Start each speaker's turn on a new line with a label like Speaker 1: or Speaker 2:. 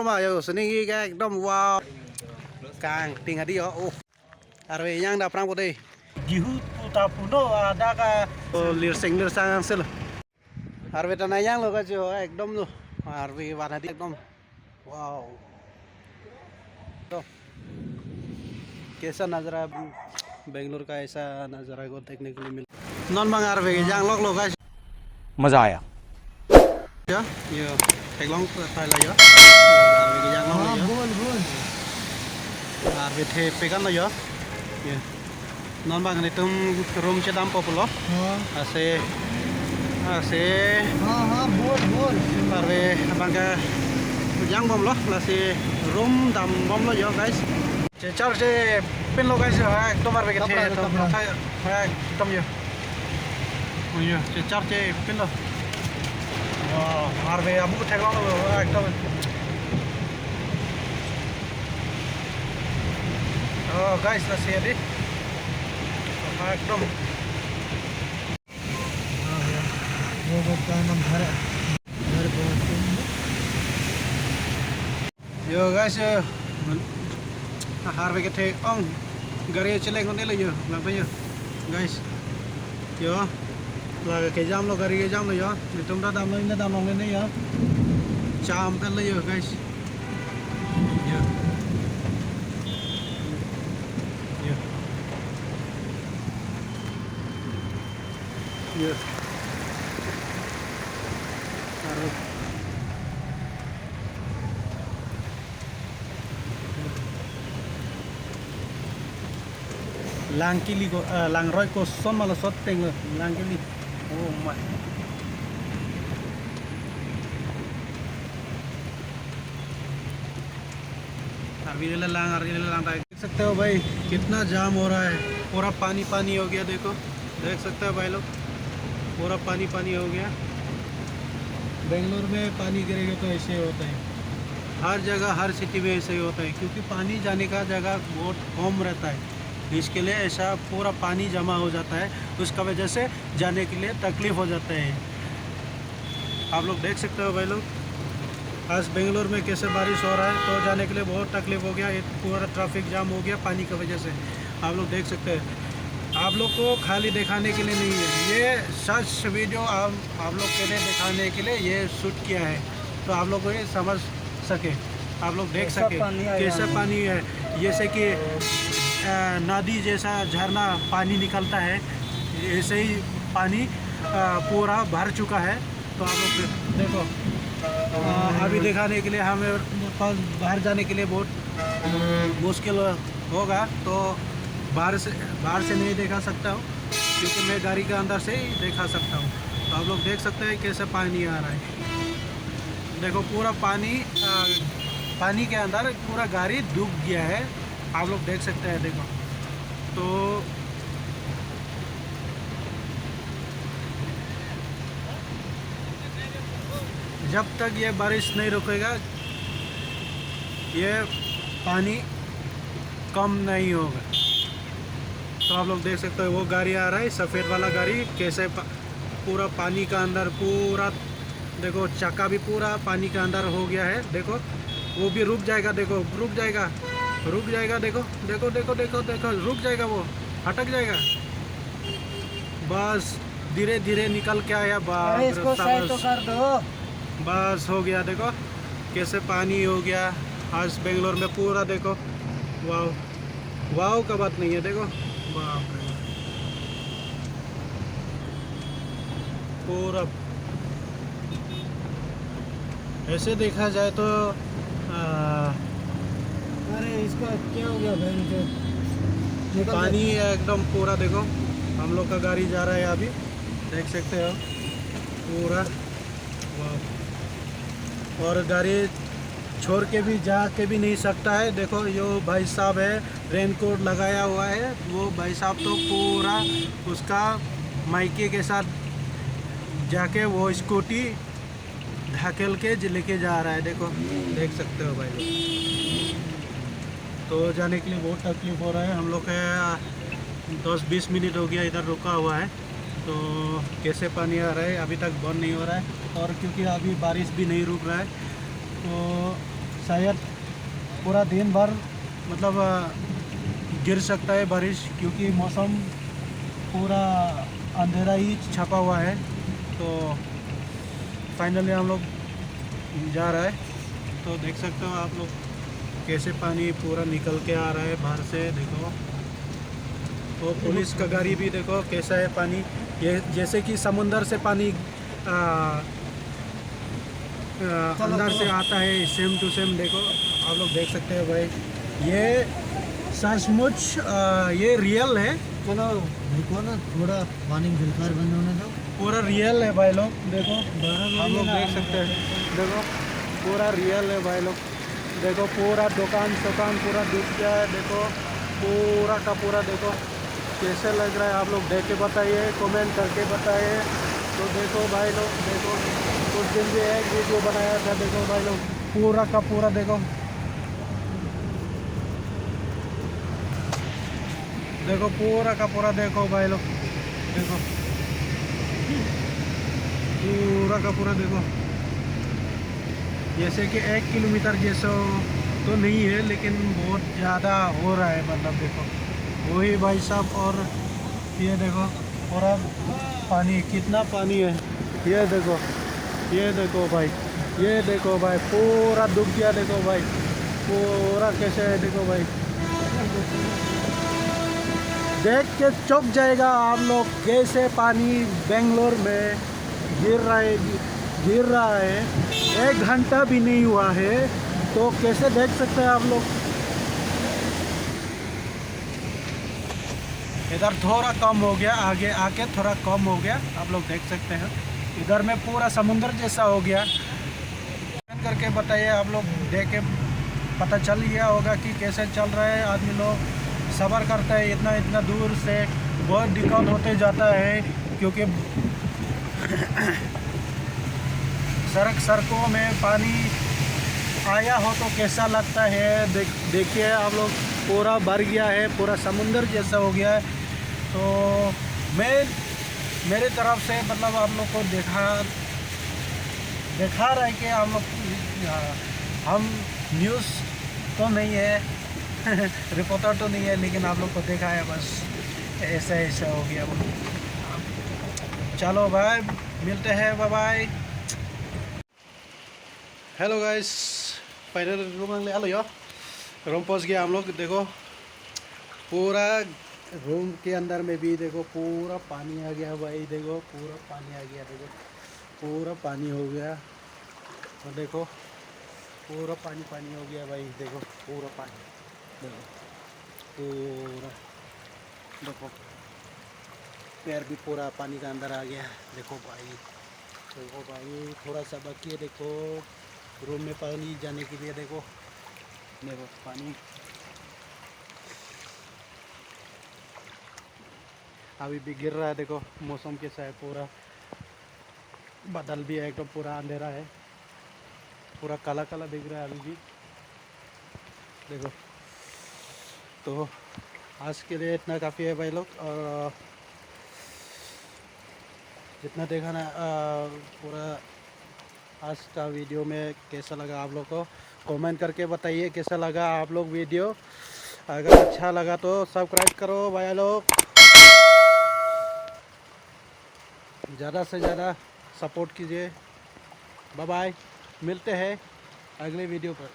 Speaker 1: mà yo sini cái एकदम wow càng ting hadi yo arwe yang da prang putih gihu ta puno ada ka lir sang sel arwe tanah yang lo ka jo एकदम lo arwe warna di एकदम wow तो कैसा नज़ारा बेंगलोर का ऐसा नज़ारा को देखने के लिए मिला नॉन बंग आरवे yang lo guys
Speaker 2: मजा आया
Speaker 1: ya ये एक लॉन्ग फाइल है यार आरवे के yang lo
Speaker 3: बोल
Speaker 1: आरवे थे पेगन lo ya ये नॉन बंग ने तुम रूम से दाम पॉपुलो ऐसे ऐसे
Speaker 3: हाँ बोल
Speaker 1: आरवे बंग yang bom lo là si room dam bom lo ya guys che char che pin lo guys ha tomar be ke the to ha tom yo yo che char che pin lo arve abu thek lo ekdom guys la si adi ekdom
Speaker 3: वो का नाम घर
Speaker 1: yo guys harve ke the ong gari chele ngone le yo lang pe yo guys yo la ke jam lo gari ke jam lo yo ni tum da dam lo ne yo cham pe le yo guys yo yo yo Langkili ko langroy ko son malah soteng langkili oh my अरविल लांग देख सकते हो भाई कितना जाम हो रहा है पूरा पानी पानी हो गया देखो देख सकते हो भाई लोग पूरा पानी पानी हो गया बेंगलोर में पानी गिरेगा तो ऐसे होता है हर जगह हर सिटी में ऐसे ही होता है क्योंकि पानी जाने का जगह बहुत कम रहता है इसके लिए ऐसा पूरा पानी जमा हो जाता है उसका वजह से जाने के लिए तकलीफ़ हो जाता है आप लोग देख सकते हो भाई लोग आज बेंगलोर में कैसे बारिश हो रहा है तो जाने के लिए बहुत तकलीफ़ हो गया पूरा ट्रैफिक जाम हो गया पानी की वजह से आप लोग देख सकते हैं आप लोग को खाली दिखाने के लिए नहीं है ये सच वीडियो आप लोग के लिए दिखाने के लिए ये शूट किया है तो आप लोग को ये समझ सके आप लोग देख सके कैसा पानी है जैसे कि नदी जैसा झरना पानी निकलता है ऐसे ही पानी पूरा भर चुका है तो आप लोग देखो अभी दिखाने के लिए हमें बाहर जाने के लिए बहुत मुश्किल होगा तो बाहर से नहीं दिखा सकता हूँ क्योंकि मैं गाड़ी के अंदर से ही दिखा सकता हूँ तो आप लोग देख सकते हैं कैसे पानी आ रहा है देखो पूरा पानी के अंदर पूरा गाड़ी डूब गया है आप लोग देख सकते हैं देखो तो जब तक ये बारिश नहीं रुकेगा ये पानी कम नहीं होगा तो आप लोग देख सकते हो वो गाड़ी आ रहा है सफ़ेद वाला गाड़ी कैसे पूरा पानी का अंदर पूरा देखो चक्का भी पूरा पानी के अंदर हो गया है देखो वो भी रुक जाएगा देखो रुक जाएगा देखो रुक जाएगा वो हटक जाएगा बस धीरे धीरे निकल के आया बस हो गया देखो कैसे पानी हो गया आज बेंगलोर में पूरा देखो वाव का बात नहीं है देखो बाप रे पूरा ऐसे देखा जाए तो
Speaker 3: अरे इसका क्या हो गया
Speaker 1: पानी एकदम पूरा देखो हम लोग का गाड़ी जा रहा है अभी देख सकते हो पूरा और गाड़ी छोड़ के भी जा के भी नहीं सकता है देखो यो भाई साहब है रेनकोट लगाया हुआ है वो भाई साहब तो पूरा उसका माइके के साथ जाके वो स्कूटी ढकेल के लेके जा रहा है देखो देख सकते हो भाई तो जाने के लिए बहुत तकलीफ़ हो रहा है हम लोग का 10-20 मिनट हो गया इधर रुका हुआ है तो कैसे पानी आ रहा है अभी तक बंद नहीं हो रहा है और क्योंकि अभी बारिश भी नहीं रुक रहा है तो शायद पूरा दिन भर मतलब गिर सकता है बारिश, क्योंकि मौसम पूरा अंधेरा ही छपा हुआ है। तो फाइनली हम लोग जा रहा है। तो देख सकते हो आप लोग कैसे पानी पूरा निकल के आ रहा है बाहर से, देखो। तो पुलिस का गाड़ी भी देखो कैसा है पानी, ये जैसे कि समुंदर से पानी अंदर से आता है, सेम टू सेम। देखो आप लोग देख सकते हो भाई, ये सचमुच ये रियल है।
Speaker 3: चलो देखो ना, थोड़ा पानी गिरकर बंद होने दो।
Speaker 1: पूरा रियल है भाई लोग, देखो आप लोग देख सकते हैं। देखो पूरा रियल है भाई लोग, देखो पूरा दुकान पूरा डूब गया है। देखो पूरा का पूरा, देखो कैसे लग रहा है, आप लोग देख के बताइए, कमेंट करके बताइए। तो देखो भाई लोग, देखो कुछ दिन भी एक वीडियो बनाया था, देखो भाई लोग पूरा का पूरा, देखो देखो पूरा का पूरा, देखो भाई लोग, देखो पूरा का पूरा, देखो जैसे कि 1 किलोमीटर जैसा तो नहीं है, लेकिन बहुत ज़्यादा हो रहा है, मतलब देखो वही भाई साहब। और ये देखो पूरा पानी, कितना पानी है, ये देखो, ये देखो भाई, ये देखो भाई पूरा डूब गया। देखो भाई पूरा कैसे है, देखो भाई देख के चौंक जाएगा आप लोग, कैसे पानी बेंगलोर में गिर रहा है। 1 घंटा भी नहीं हुआ है, तो कैसे देख सकते हैं आप लोग। इधर थोड़ा कम हो गया, आगे आके थोड़ा कम हो गया, आप लोग देख सकते हैं। इधर में पूरा समुंदर जैसा हो गया। करके बताइए, आप लोग देख के पता चल गया होगा कि कैसे चल रहा है। आदमी लोग सफ़र करता है इतना दूर से, बहुत दिक्कत होते जाता है, क्योंकि सड़कों में पानी आया हो तो कैसा लगता है। देखिए आप लोग, पूरा भर गया है, पूरा समुंदर जैसा हो गया है। तो मेरी तरफ से मतलब आप लोग को दिखा रहा है कि हम लोग, हम न्यूज़ तो नहीं है रिपोर्टर तो नहीं है, लेकिन आप लोग को देखा है बस, ऐसा हो गया। चलो भाई, मिलते हैं, bye bye. Hello guys, final room पहुंच गया हम लोग। देखो पूरा रूम के अंदर में भी देखो पूरा पानी आ गया भाई, देखो पूरा पानी आ गया, देखो पूरा पानी हो गया। और देखो पूरा पानी हो गया भाई, देखो पूरा पानी, देखो पूरा, देखो पैर भी पूरा पानी का अंदर आ गया। देखो भाई थोड़ा सा बाकी है, देखो रूम में पानी जाने के लिए। देखो पानी अभी भी गिर रहा है। देखो मौसम कैसा है, पूरा बादल भी है, तो पूरा अंधेरा है, पूरा काला काला दिख रहा है अभी भी, देखो। तो आज के लिए इतना काफ़ी है भाई लोग। और जितना देखा ना पूरा आज का वीडियो में कैसा लगा आप लोग को, कमेंट करके बताइए कैसा लगा आप लोग वीडियो। अगर अच्छा लगा तो सब्सक्राइब करो भाई लोग, ज़्यादा से ज़्यादा सपोर्ट कीजिए। बाय बाय, मिलते हैं अगले वीडियो पर।